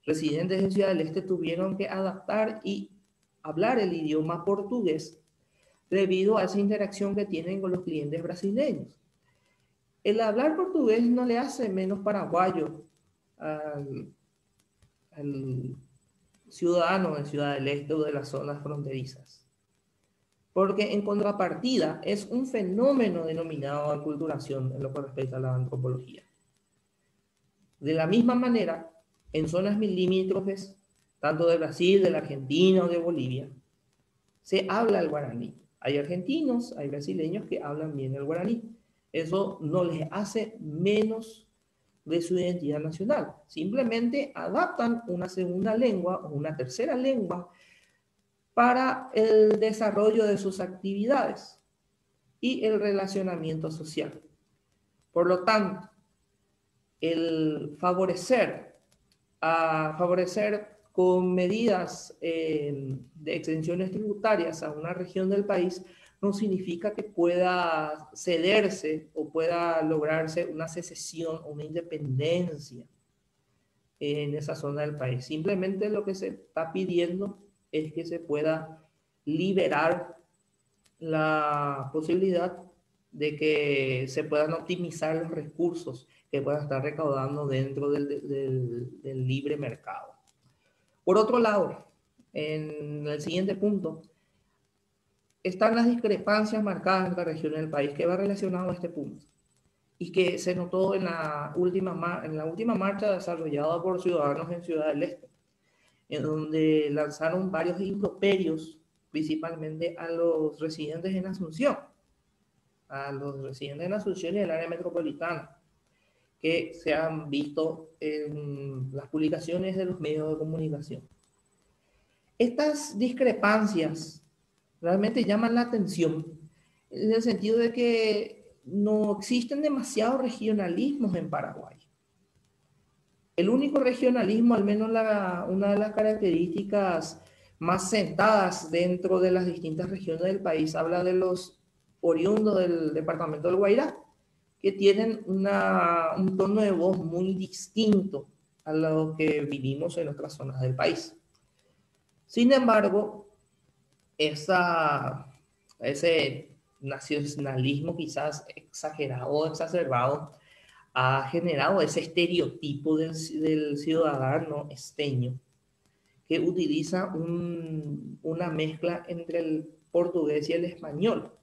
residentes en Ciudad del Este tuvieron que adaptar y hablar el idioma portugués debido a esa interacción que tienen con los clientes brasileños. El hablar portugués no le hace menos paraguayo al ciudadano de Ciudad del Este o de las zonas fronterizas. Porque en contrapartida es un fenómeno denominado aculturación en lo que respecta a la antropología. De la misma manera, en zonas limítrofes, tanto de Brasil, de la Argentina o de Bolivia, se habla el guaraní. Hay argentinos, hay brasileños que hablan bien el guaraní. Eso no les hace menos de su identidad nacional. Simplemente adaptan una segunda lengua o una tercera lengua para el desarrollo de sus actividades y el relacionamiento social. Por lo tanto, el favorecer con medidas de exenciones tributarias a una región del país no significa que pueda cederse o pueda lograrse una secesión o una independencia en esa zona del país. Simplemente lo que se está pidiendo es que se pueda liberar la posibilidad de que se puedan optimizar los recursos que puedan estar recaudando dentro del libre mercado. Por otro lado, en el siguiente punto, están las discrepancias marcadas en la región del país, que va relacionado a este punto, y que se notó en la última marcha desarrollada por ciudadanos en Ciudad del Este, en donde lanzaron varios improperios, principalmente a los residentes en Asunción, y en el área metropolitana, que se han visto en las publicaciones de los medios de comunicación. Estas discrepancias realmente llaman la atención en el sentido de que no existen demasiados regionalismos en Paraguay. El único regionalismo, al menos una de las características más sentadas dentro de las distintas regiones del país, habla de los oriundos del departamento del Guairá, que tienen un tono de voz muy distinto a lo que vivimos en otras zonas del país. Sin embargo, ese nacionalismo quizás exagerado o exacerbado ha generado ese estereotipo del ciudadano esteño que utiliza una mezcla entre el portugués y el español.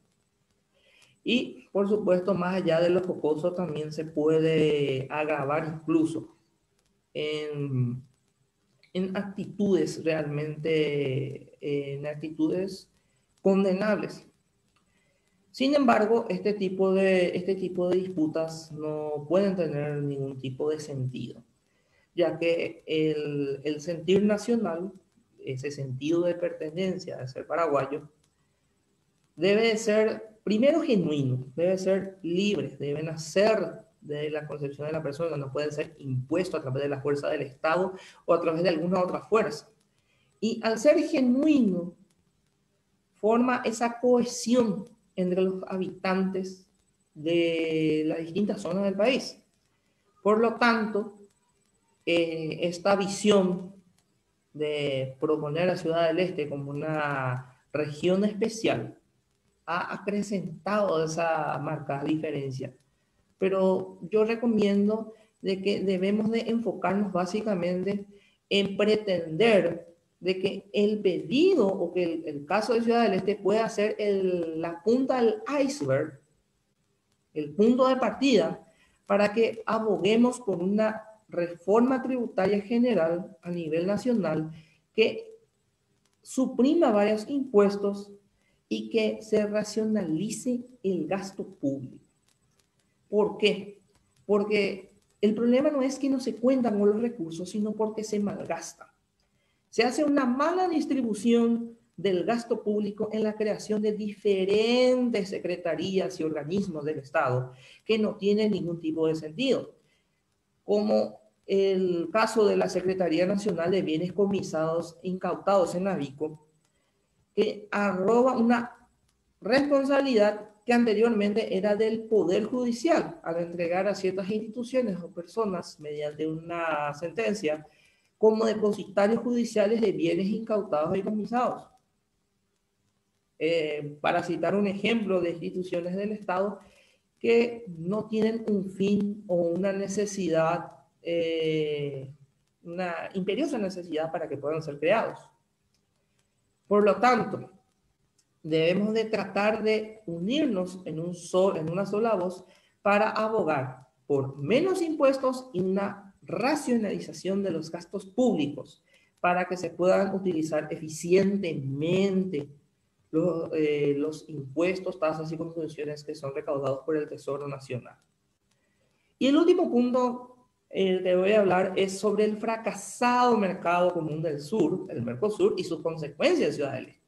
Y, por supuesto, más allá de lo jocoso, también se puede agravar incluso en actitudes realmente, en actitudes condenables. Sin embargo, este tipo de disputas no pueden tener ningún tipo de sentido, ya que el sentir nacional, ese sentido de pertenencia, de ser paraguayo, debe ser primero genuino, debe ser libre, debe nacer de la concepción de la persona, no puede ser impuesto a través de la fuerza del Estado o a través de alguna otra fuerza. Y al ser genuino, forma esa cohesión entre los habitantes de las distintas zonas del país. Por lo tanto, esta visión de proponer a Ciudad del Este como una región especial ha acrecentado esa marcada diferencia. Pero yo recomiendo de que debemos de enfocarnos básicamente en pretender de que el pedido o que el caso de Ciudad del Este pueda ser la punta del iceberg, el punto de partida, para que aboguemos por una reforma tributaria general a nivel nacional que suprima varios impuestos y que se racionalice el gasto público. ¿Por qué? Porque el problema no es que no se cuentan con los recursos, sino porque se malgastan. Se hace una mala distribución del gasto público en la creación de diferentes secretarías y organismos del Estado que no tienen ningún tipo de sentido, como el caso de la Secretaría Nacional de Bienes Comisados incautados en Navico, que arroba una responsabilidad que anteriormente era del Poder Judicial al entregar a ciertas instituciones o personas mediante una sentencia como depositarios judiciales de bienes incautados y comisados. para citar un ejemplo de instituciones del Estado que no tienen un fin o una necesidad, una imperiosa necesidad para que puedan ser creados. Por lo tanto, debemos de tratar de unirnos en una sola voz para abogar por menos impuestos y una racionalización de los gastos públicos para que se puedan utilizar eficientemente los impuestos, tasas y contribuciones que son recaudados por el Tesoro Nacional. Y el último punto que voy a hablar es sobre el fracasado mercado común del sur, el Mercosur, y sus consecuencias en Ciudad del Este.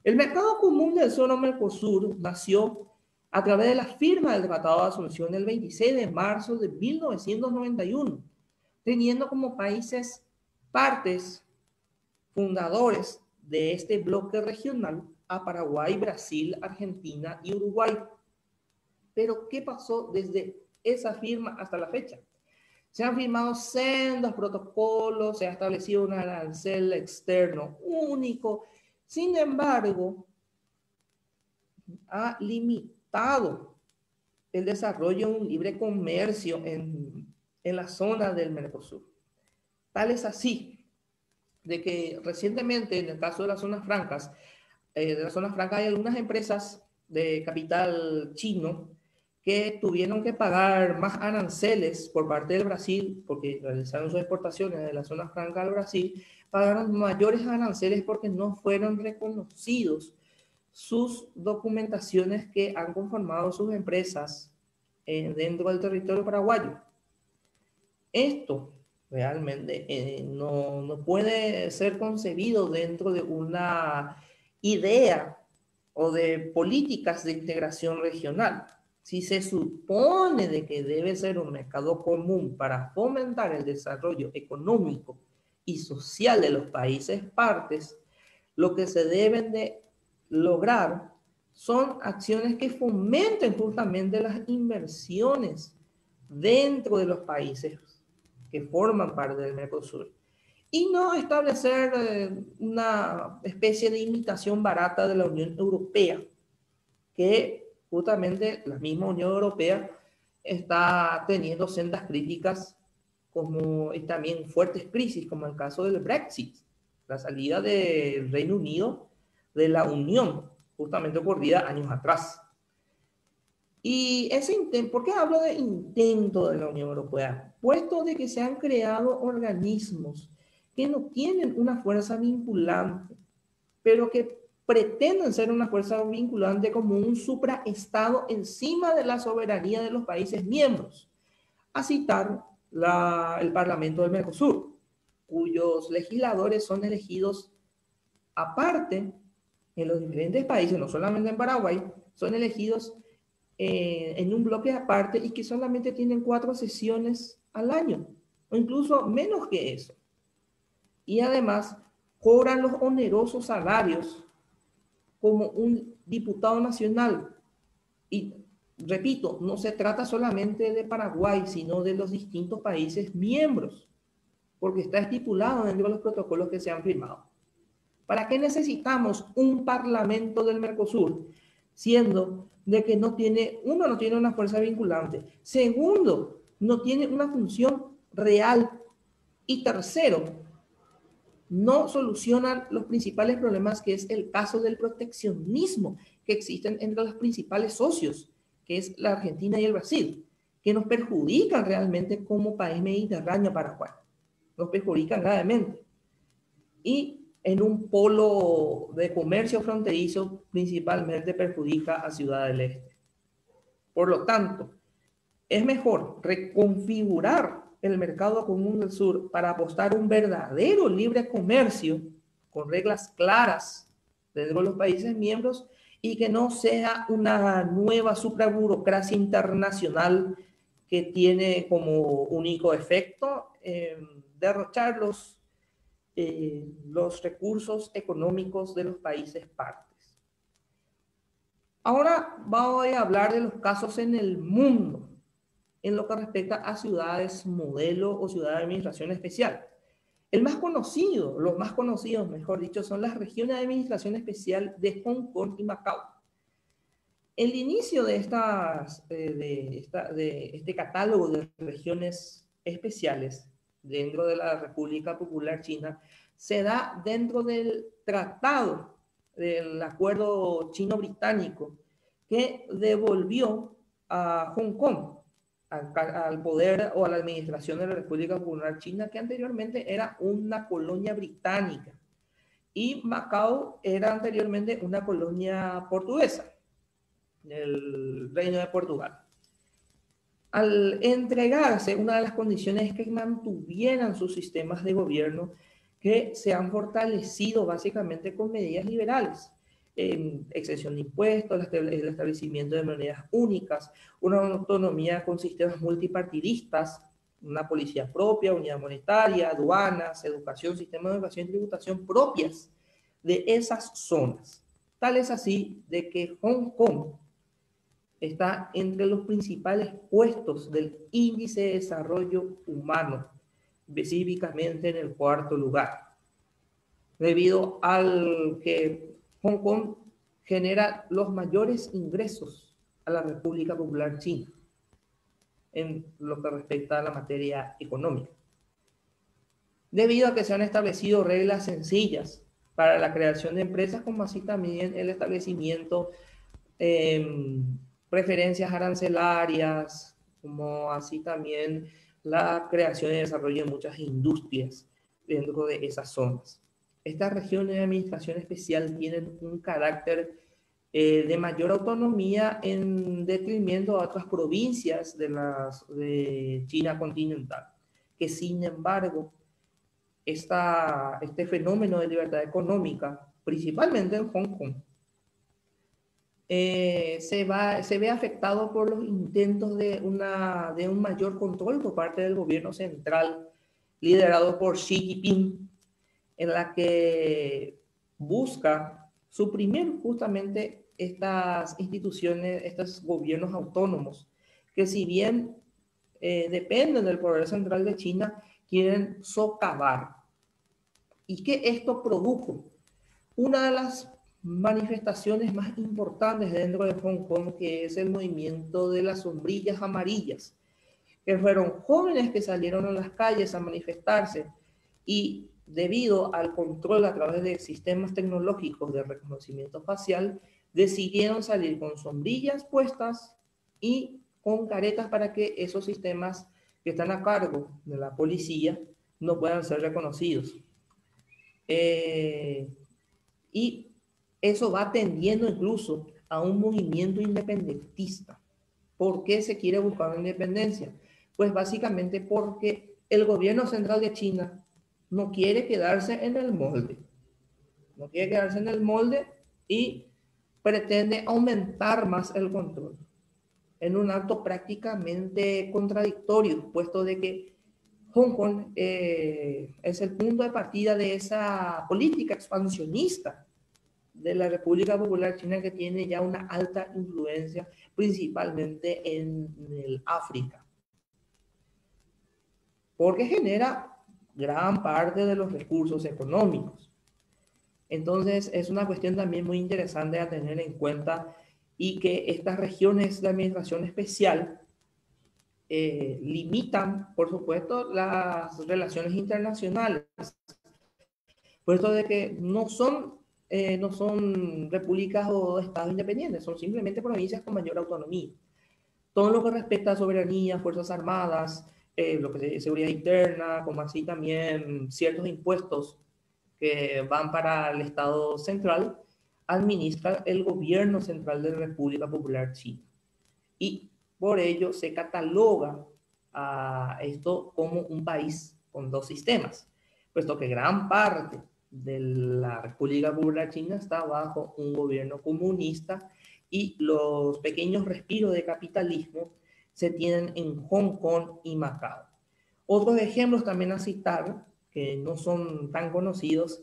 El mercado común del Sur Mercosur nació a través de la firma del Tratado de Asunción el 26 de marzo de 1991, teniendo como países partes fundadores de este bloque regional a Paraguay, Brasil, Argentina y Uruguay. Pero, ¿qué pasó desde esa firma hasta la fecha? Se han firmado sendos protocolos, se ha establecido un arancel externo único. Sin embargo, ha limitado el desarrollo de un libre comercio en la zona del Mercosur. Tal es así de que recientemente, en el caso de las zonas francas, hay algunas empresas de capital chino que tuvieron que pagar más aranceles por parte del Brasil, porque realizaron sus exportaciones de la zona franca al Brasil, pagaron mayores aranceles porque no fueron reconocidos sus documentaciones que han conformado sus empresas dentro del territorio paraguayo. Esto realmente no puede ser concebido dentro de una idea o de políticas de integración regional. Si se supone de que debe ser un mercado común para fomentar el desarrollo económico y social de los países partes, lo que se deben de lograr son acciones que fomenten justamente las inversiones dentro de los países que forman parte del Mercosur y no establecer una especie de imitación barata de la Unión Europea, que justamente la misma Unión Europea está teniendo sendas críticas como, y también fuertes crisis, como el caso del Brexit, la salida del Reino Unido de la Unión, justamente ocurrida años atrás. Y ese intento, ¿por qué hablo de intento de la Unión Europea? Puesto de que se han creado organismos que no tienen una fuerza vinculante, pero que pretenden ser una fuerza vinculante como un supraestado encima de la soberanía de los países miembros. A citar el Parlamento del Mercosur, cuyos legisladores son elegidos aparte en los diferentes países, no solamente en Paraguay, son elegidos en un bloque aparte y que solamente tienen 4 sesiones al año, o incluso menos que eso. Y además cobran los onerosos salarios como un diputado nacional. Y repito, no se trata solamente de Paraguay, sino de los distintos países miembros, porque está estipulado dentro de los protocolos que se han firmado. ¿Para qué necesitamos un parlamento del Mercosur? Siendo de que no tiene una fuerza vinculante. Segundo, no tiene una función real. Y tercero, no solucionan los principales problemas, que es el caso del proteccionismo que existen entre los principales socios, que es la Argentina y el Brasil, que nos perjudican realmente como país mediterráneo Paraguay. Nos perjudican gravemente. Y en un polo de comercio fronterizo, principalmente perjudica a Ciudad del Este. Por lo tanto, es mejor reconfigurar el mercado común del sur para apostar un verdadero libre comercio con reglas claras dentro de los países miembros y que no sea una nueva supraburocracia internacional que tiene como único efecto derrochar los recursos económicos de los países partes. Ahora voy a hablar de los casos en el mundo en lo que respecta a ciudades modelo o ciudad de administración especial. El más conocido, los más conocidos, mejor dicho, son las regiones de administración especial de Hong Kong y Macao. El inicio de, de este catálogo de regiones especiales dentro de la República Popular China se da dentro del tratado del acuerdo chino-británico que devolvió a Hong Kong al poder o a la administración de la República Popular China, que anteriormente era una colonia británica, y Macao era anteriormente una colonia portuguesa, el Reino de Portugal. Al entregarse, una de las condiciones es que mantuvieran sus sistemas de gobierno, que se han fortalecido básicamente con medidas liberales, exención de impuestos, el establecimiento de monedas únicas, una autonomía con sistemas multipartidistas, una policía propia, unidad monetaria, aduanas, educación, sistema de educación y tributación propias de esas zonas. Tal es así de que Hong Kong está entre los principales puestos del índice de desarrollo humano, específicamente en el 4º lugar, debido al que Hong Kong genera los mayores ingresos a la República Popular China en lo que respecta a la materia económica, debido a que se han establecido reglas sencillas para la creación de empresas, como así también el establecimiento preferencias arancelarias, como así también la creación y desarrollo de muchas industrias dentro de esas zonas. Estas regiones de administración especial tienen un carácter de mayor autonomía en detrimento a otras provincias de China continental, que sin embargo este fenómeno de libertad económica, principalmente en Hong Kong, se ve afectado por los intentos de un mayor control por parte del gobierno central, liderado por Xi Jinping, en la que busca suprimir justamente estas instituciones, estos gobiernos autónomos, que si bien dependen del poder central de China, quieren socavar. Y que esto produjo una de las manifestaciones más importantes dentro de Hong Kong, que es el movimiento de las sombrillas amarillas, que fueron jóvenes que salieron a las calles a manifestarse y debido al control a través de sistemas tecnológicos de reconocimiento facial, decidieron salir con sombrillas puestas y con caretas para que esos sistemas que están a cargo de la policía no puedan ser reconocidos. Y eso va tendiendo incluso a un movimiento independentista. ¿Por qué se quiere buscar una independencia? Pues básicamente porque el gobierno central de China no quiere quedarse en el molde. No quiere quedarse en el molde y pretende aumentar más el control, en un acto prácticamente contradictorio, puesto de que Hong Kong es el punto de partida de esa política expansionista de la República Popular China, que tiene ya una alta influencia principalmente en el África, porque genera gran parte de los recursos económicos. Entonces es una cuestión también muy interesante a tener en cuenta, y que estas regiones de administración especial limitan, por supuesto, las relaciones internacionales, puesto de que no son repúblicas o estados independientes, son simplemente provincias con mayor autonomía. Todo lo que respecta a soberanía, fuerzas armadas, lo que es seguridad interna, como así también ciertos impuestos que van para el Estado central, administra el gobierno central de la República Popular China. Y por ello se cataloga a esto como un país con dos sistemas, puesto que gran parte de la República Popular China está bajo un gobierno comunista, y los pequeños respiros de capitalismo se tienen en Hong Kong y Macao. Otros ejemplos también a citar, que no son tan conocidos,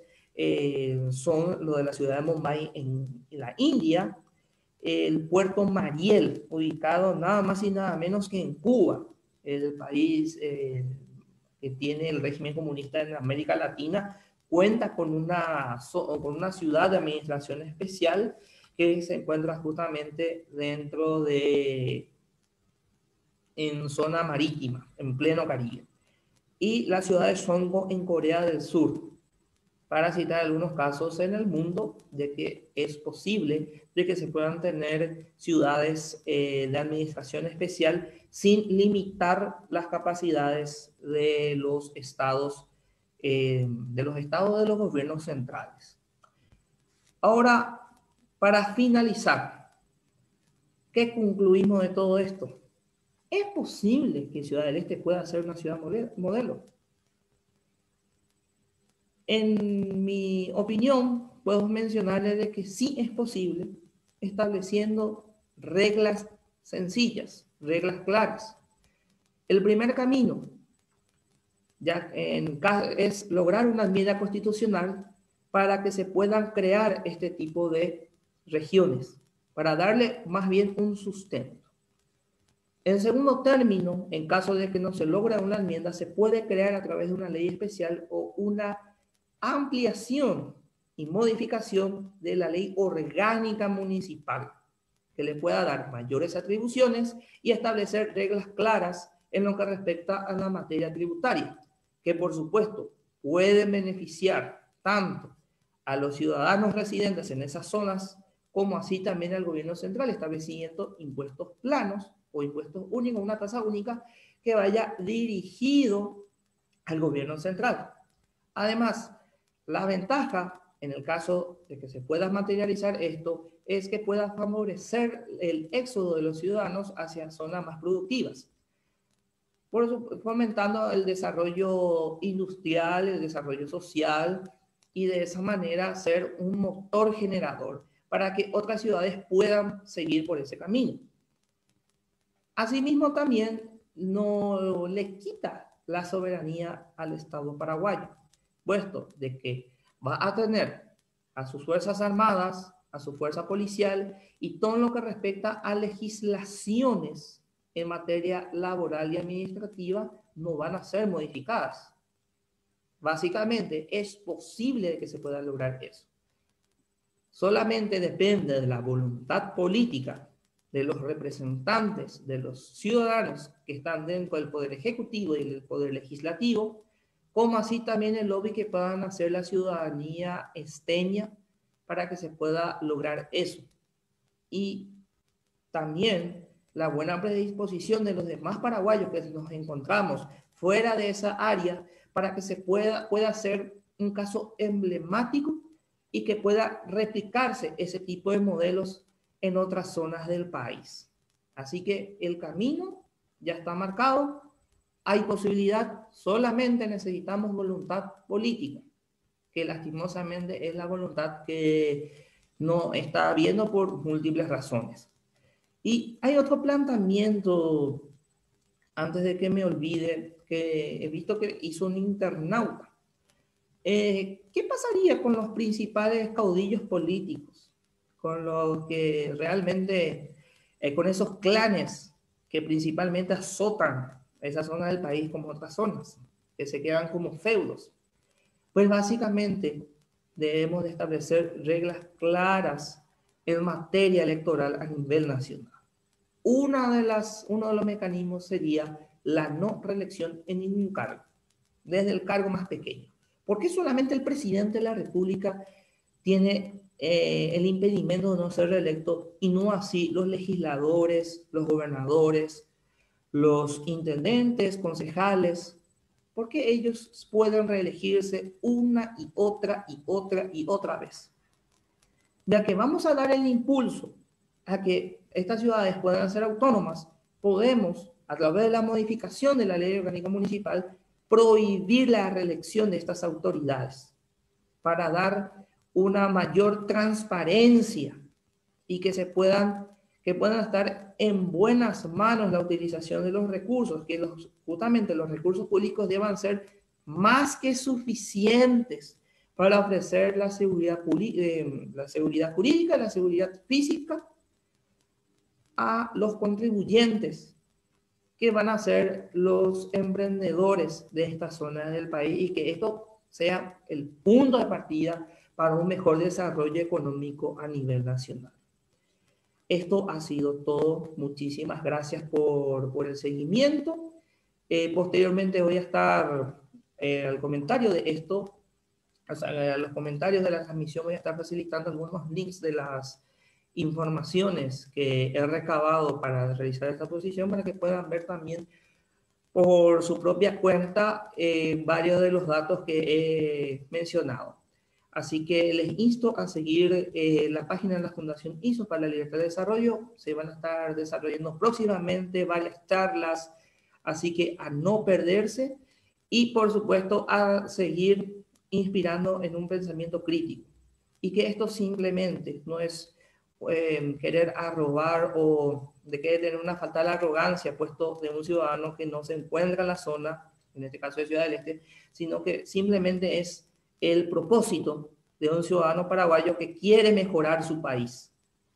son lo de la ciudad de Mumbai en la India, el puerto Mariel, ubicado nada más y nada menos que en Cuba, el país que que tiene el régimen comunista en América Latina cuenta con una ciudad de administración especial que se encuentra justamente en zona marítima, en pleno Caribe. Y la ciudad de Songo en Corea del Sur, para citar algunos casos en el mundo de que es posible de que se puedan tener ciudades de administración especial sin limitar las capacidades de los estados de los gobiernos centrales. Ahora, para finalizar, ¿qué concluimos de todo esto? ¿Es posible que Ciudad del Este pueda ser una ciudad modelo? En mi opinión, puedo mencionarles de que sí es posible, estableciendo reglas sencillas, reglas claras. El primer camino es lograr una enmienda constitucional para que se puedan crear este tipo de regiones, para darle más bien un sustento. En segundo término, en caso de que no se logre una enmienda, se puede crear a través de una ley especial o una ampliación y modificación de la ley orgánica municipal, que le pueda dar mayores atribuciones y establecer reglas claras en lo que respecta a la materia tributaria, que por supuesto pueden beneficiar tanto a los ciudadanos residentes en esas zonas como así también al gobierno central, estableciendo impuestos planos o impuestos únicos, una tasa única que vaya dirigido al gobierno central. Además, la ventaja en el caso de que se pueda materializar esto es que pueda favorecer el éxodo de los ciudadanos hacia zonas más productivas, por eso fomentando el desarrollo industrial, el desarrollo social y de esa manera ser un motor generador para que otras ciudades puedan seguir por ese camino. Asimismo, también no le quita la soberanía al Estado paraguayo, puesto de que va a tener a sus fuerzas armadas, a su fuerza policial y todo lo que respecta a legislaciones en materia laboral y administrativa no van a ser modificadas. Básicamente es posible que se pueda lograr eso. Solamente depende de la voluntad política de los representantes, de los ciudadanos que están dentro del Poder Ejecutivo y del Poder Legislativo, como así también el lobby que puedan hacer la ciudadanía esteña para que se pueda lograr eso. Y también la buena predisposición de los demás paraguayos que nos encontramos fuera de esa área para que se pueda ser un caso emblemático y que pueda replicarse ese tipo de modelos en otras zonas del país. Así que el camino ya está marcado, hay posibilidad, solamente necesitamos voluntad política, que lastimosamente es la voluntad que no está habiendo por múltiples razones. Y hay otro planteamiento, antes de que me olvide, que he visto que hizo un internauta. ¿Qué pasaría con los principales caudillos políticos? Con los que realmente, con esos clanes que principalmente azotan esa zona del país como otras zonas, que se quedan como feudos. Pues básicamente debemos de establecer reglas claras en materia electoral a nivel nacional. Uno de los mecanismos sería la no reelección en ningún cargo, desde el cargo más pequeño. ¿Por qué solamente el presidente de la República tiene el impedimento de no ser reelecto y no así los legisladores, los gobernadores, los intendentes, concejales? Porque ellos pueden reelegirse una y otra y otra y otra vez. Ya que vamos a dar el impulso a que estas ciudades puedan ser autónomas, podemos, a través de la modificación de la ley orgánica municipal, prohibir la reelección de estas autoridades para dar una mayor transparencia y que puedan estar en buenas manos la utilización de los recursos, que justamente los recursos públicos deban ser más que suficientes para ofrecer la seguridad jurídica, la seguridad física a los contribuyentes que van a ser los emprendedores de esta zona del país y que esto sea el punto de partida para un mejor desarrollo económico a nivel nacional. Esto ha sido todo. Muchísimas gracias por el seguimiento. Posteriormente voy a estar al comentario de esto, o sea, a los comentarios de la transmisión voy a estar facilitando algunos links de las informaciones que he recabado para realizar esta posición para que puedan ver también por su propia cuenta varios de los datos que he mencionado. Así que les insto a seguir la página de la Fundación ISO para la Libertad de Desarrollo. Se van a estar desarrollando próximamente varias charlas, así que a no perderse y por supuesto a seguir inspirando en un pensamiento crítico. Y que esto simplemente no es querer arrobar o de querer tener una fatal arrogancia puesto de un ciudadano que no se encuentra en la zona, en este caso de Ciudad del Este, sino que simplemente es el propósito de un ciudadano paraguayo que quiere mejorar su país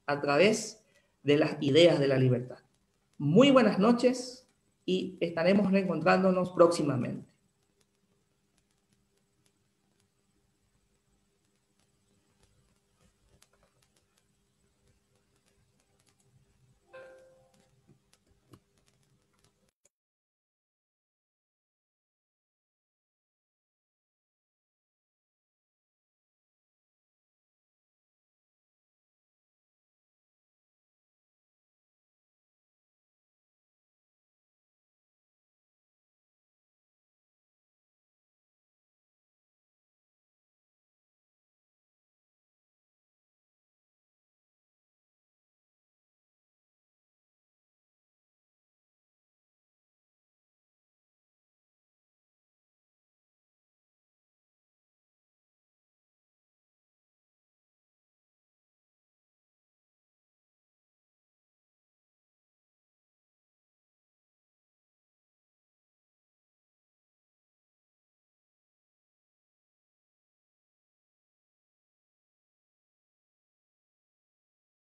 a través de las ideas de la libertad. Muy buenas noches y estaremos reencontrándonos próximamente.